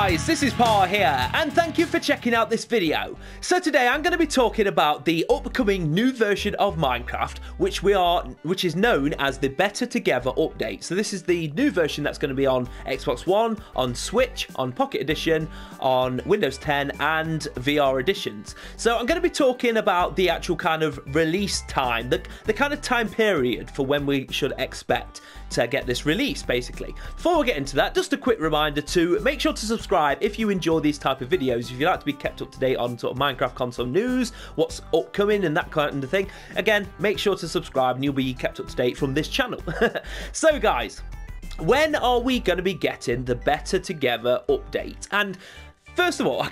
guys, this is Par here, and thank you for checking out this video. So today I'm going to be talking about the upcoming new version of Minecraft, which is known as the Better Together update. So this is the new version that's going to be on Xbox One, on Switch, on Pocket Edition, on Windows 10, and VR editions. So I'm going to be talking about the actual kind of release time, the kind of time period for when we should expect to get this release, basically. Before we get into that, just a quick reminder to make sure to subscribe if you enjoy these type of videos, if you like to be kept up to date on sort of Minecraft console news, what's upcoming and that kind of thing. Again, make sure to subscribe and you'll be kept up to date from this channel. So guys, when are we going to be getting the Better Together update? And first of all,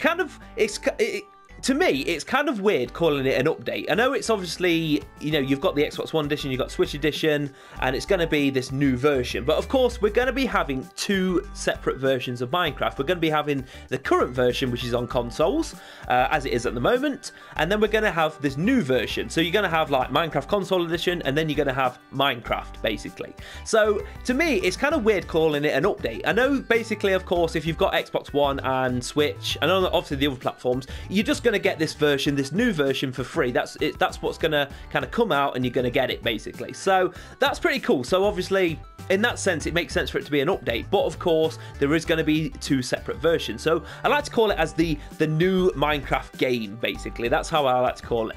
to me, it's kind of weird calling it an update. I know it's obviously, you know, you've got the Xbox One edition, you've got Switch edition, and it's going to be this new version. But of course, we're going to be having two separate versions of Minecraft. We're going to be having the current version, which is on consoles, as it is at the moment. And then we're going to have this new version. So you're going to have like Minecraft console edition, and then you're going to have Minecraft, basically. So to me, it's kind of weird calling it an update. I know, basically, of course, if you've got Xbox One and Switch, and obviously the other platforms, you're just going to get this version, this new version for free. That's what's going to kind of come out, and you're going to get it, basically. So that's pretty cool. So obviously, in that sense, it makes sense for it to be an update. But of course, there is going to be two separate versions. So I like to call it as the new Minecraft game, basically. That's how I like to call it.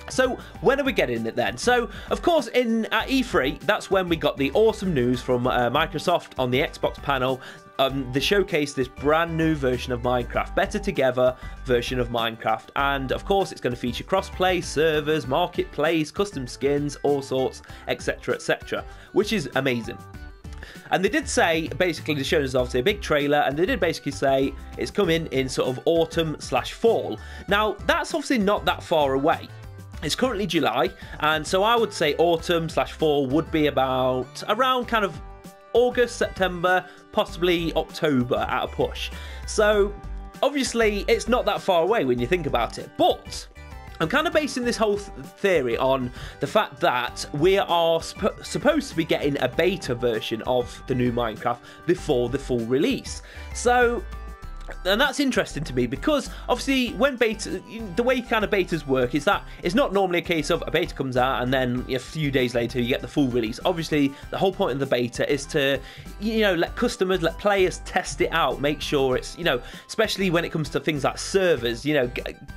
So when are we getting it then? So of course at E3, that's when we got the awesome news from Microsoft on the Xbox panel. They showcased this brand new version of Minecraft, Better Together version of Minecraft, and of course it's going to feature crossplay, servers, marketplace, custom skins, all sorts, etc., which is amazing. And they did say, basically, they showed us obviously a big trailer, and they did basically say it's coming in sort of autumn/fall. Now that's obviously not that far away. It's currently July, and so I would say autumn/fall would be around kind of August, September, possibly October at a push. So obviously it's not that far away when you think about it, but I'm kind of basing this whole theory on the fact that we are supposed to be getting a beta version of the new Minecraft before the full release. So, and that's interesting to me because obviously when the way kind of betas work is that it's not normally a case of a beta comes out and then a few days later you get the full release. Obviously the whole point of the beta is to, you know, let players test it out, make sure it's, you know, especially when it comes to things like servers, you know,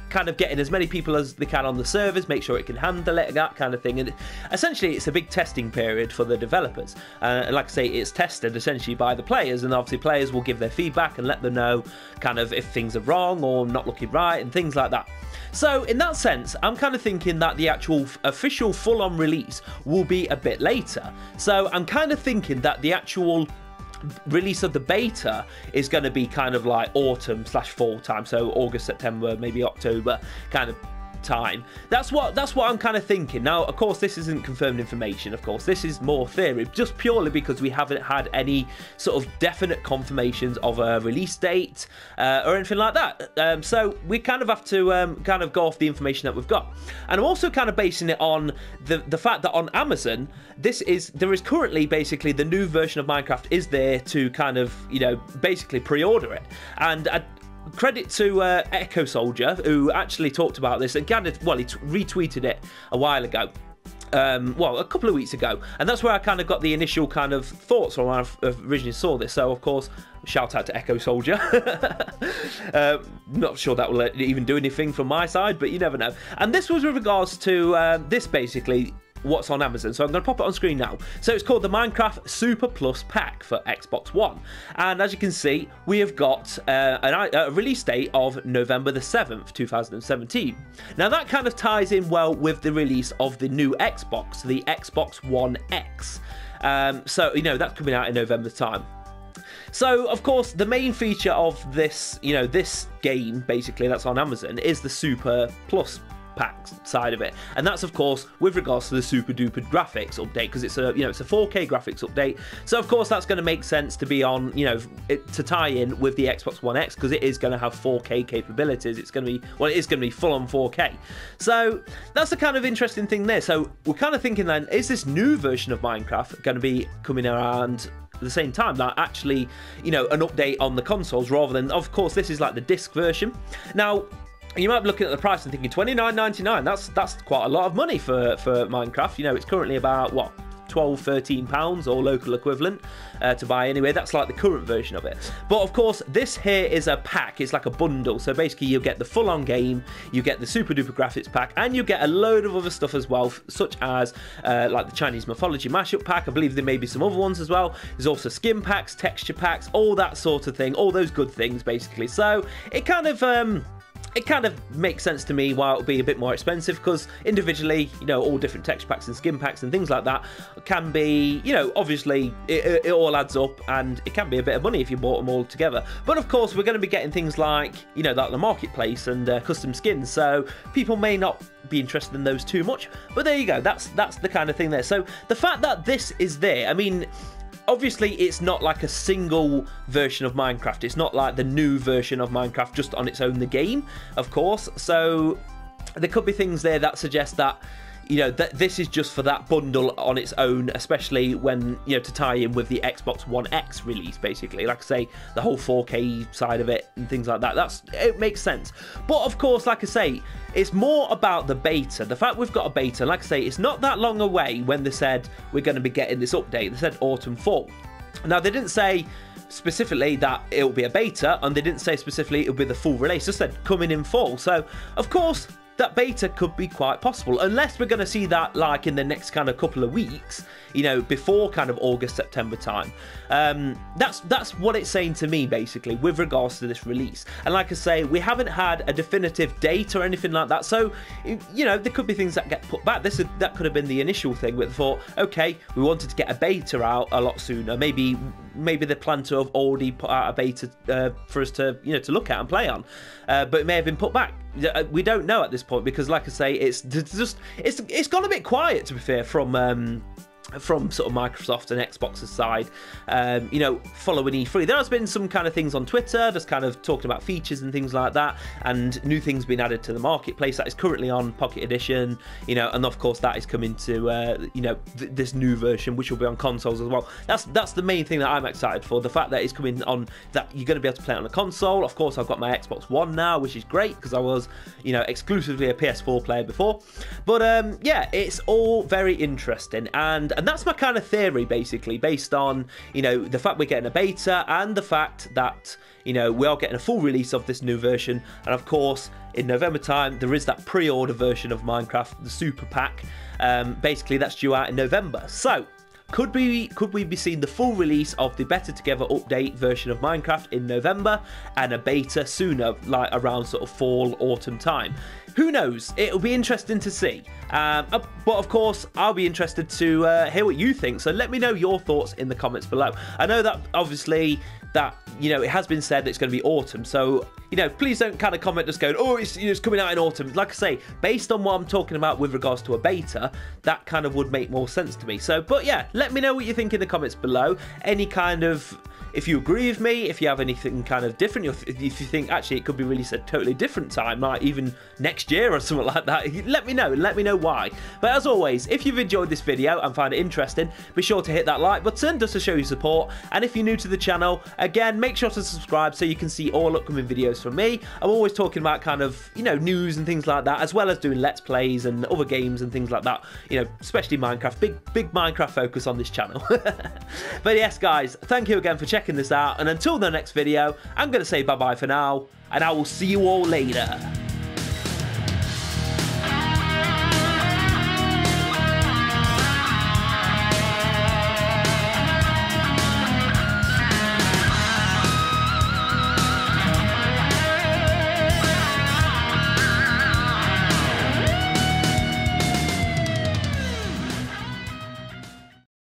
kind of getting as many people as they can on the servers, make sure it can handle it, that kind of thing. And essentially it's a big testing period for the developers. And like I say, it's tested essentially by the players, and obviously players will give their feedback and let them know kind of if things are wrong or not looking right and things like that. So in that sense, I'm kind of thinking that the actual official full-on release will be a bit later. So I'm kind of thinking that the actual release of the beta is going to be kind of like autumn/fall time, so August, September, maybe October kind of time. That's what I'm kind of thinking. Now of course this isn't confirmed information, of course this is more theory, just purely because we haven't had any sort of definite confirmations of a release date or anything like that. So we kind of have to kind of go off the information that we've got. And I'm also kind of basing it on the fact that on Amazon there is currently basically the new version of Minecraft is there to kind of, you know, basically pre-order it. And credit to Echo Soldier, who actually talked about this and kind of, well, he retweeted it a while ago. Well, a couple of weeks ago, and that's where I kind of got the initial kind of thoughts when I originally saw this. So of course, shout out to Echo Soldier. Not sure that will even do anything from my side, but you never know. And this was with regards to this basically what's on Amazon. So I'm going to pop it on screen now. So it's called the Minecraft Super Plus Pack for Xbox One. And as you can see, we have got a release date of November the 7th, 2017. Now that kind of ties in well with the release of the new Xbox, the Xbox One X. So, you know, that's coming out in November time. So, of course, the main feature of this, you know, this game, basically, that's on Amazon, is the Super Plus pack side of it, and that's of course with regards to the super duper graphics update, because it's a, you know, it's a 4K graphics update. So of course that's going to make sense to be on, you know, to tie in with the Xbox One X, because it is going to have 4K capabilities. It's going to be, well, it is going to be full on 4K. So that's the kind of interesting thing there. So we're kind of thinking then, is this new version of Minecraft going to be coming around at the same time, like actually, you know, an update on the consoles, rather than, of course, this is like the disc version. Now, you might be looking at the price and thinking $29.99. That's quite a lot of money for Minecraft. You know, it's currently about what, £12-13 or local equivalent to buy anyway. That's like the current version of it. But of course, this here is a pack. It's like a bundle. So basically, you get the full-on game, you get the super duper graphics pack, and you get a load of other stuff as well, such as like the Chinese mythology mashup pack. I believe there may be some other ones as well. There's also skin packs, texture packs, all that sort of thing, all those good things basically. So it kind of makes sense to me why it'll be a bit more expensive, because individually, you know, all different texture packs and skin packs and things like that can be, you know, obviously it all adds up, and it can be a bit of money if you bought them all together. But of course, we're going to be getting things like, you know, like the marketplace and custom skins, so people may not be interested in those too much. But there you go, that's the kind of thing there. So the fact that this is there, I mean, obviously, it's not like a single version of Minecraft. It's not like the new version of Minecraft just on its own, the game, of course. So there could be things there that suggest that, you know, that this is just for that bundle on its own, especially when, you know, to tie in with the Xbox One X release, basically. Like I say, the whole 4K side of it and things like that. It makes sense. But of course, like I say, it's more about the beta. The fact we've got a beta, like I say, it's not that long away when they said we're going to be getting this update. They said autumn, fall. Now, they didn't say specifically that it'll be a beta, and they didn't say specifically it'll be the full release. They said coming in fall. So, of course, that beta could be quite possible, unless we're going to see that like in the next kind of couple of weeks, you know, before kind of August, September time. That's what it's saying to me, basically, with regards to this release. And like I say, we haven't had a definitive date or anything like that, so, you know, there could be things that get put back. That could have been the initial thing, where they thought, okay, we wanted to get a beta out a lot sooner. Maybe they plan to have already put out a beta for us to, you know, to look at and play on, but it may have been put back. We don't know at this point, because like I say, it's gone a bit quiet, to be fair, from sort of Microsoft and Xbox's side, you know, following E3. There has been some kind of things on Twitter, just kind of talking about features and things like that, and new things being added to the marketplace that is currently on Pocket Edition, you know, and of course that is coming to, you know, this new version, which will be on consoles as well. That's the main thing that I'm excited for, the fact that it's coming on, that you're going to be able to play it on a console. Of course, I've got my Xbox One now, which is great, because I was, you know, exclusively a PS4 player before. But yeah, it's all very interesting, and that's my kind of theory, basically, based on, you know, the fact we're getting a beta, and the fact that, you know, we are getting a full release of this new version. And of course, in November time, there is that pre-order version of Minecraft, the Super Pack. Basically, that's due out in November. So, could we be seeing the full release of the Better Together update version of Minecraft in November, and a beta sooner, like around sort of fall, autumn time? Who knows? It'll be interesting to see. But of course, I'll be interested to hear what you think. So let me know your thoughts in the comments below. I know that obviously that, you know, it has been said that it's going to be autumn. So, you know, please don't kind of comment just going, oh, it's coming out in autumn. Like I say, based on what I'm talking about with regards to a beta, that kind of would make more sense to me. So, but yeah, let me know what you think in the comments below. Any kind of, if you agree with me, if you have anything kind of different, if you think actually it could be released at a totally different time, like even next year or something like that, let me know, and let me know why. But as always, if you've enjoyed this video and find it interesting, be sure to hit that like button just to show your support. And if you're new to the channel, again, make sure to subscribe so you can see all upcoming videos from me. I'm always talking about kind of, you know, news and things like that, as well as doing Let's Plays and other games and things like that, you know, especially Minecraft. Big Minecraft focus on this channel. But yes, guys, thank you again for checking this out, and until the next video, I'm going to say bye-bye for now, and I will see you all later.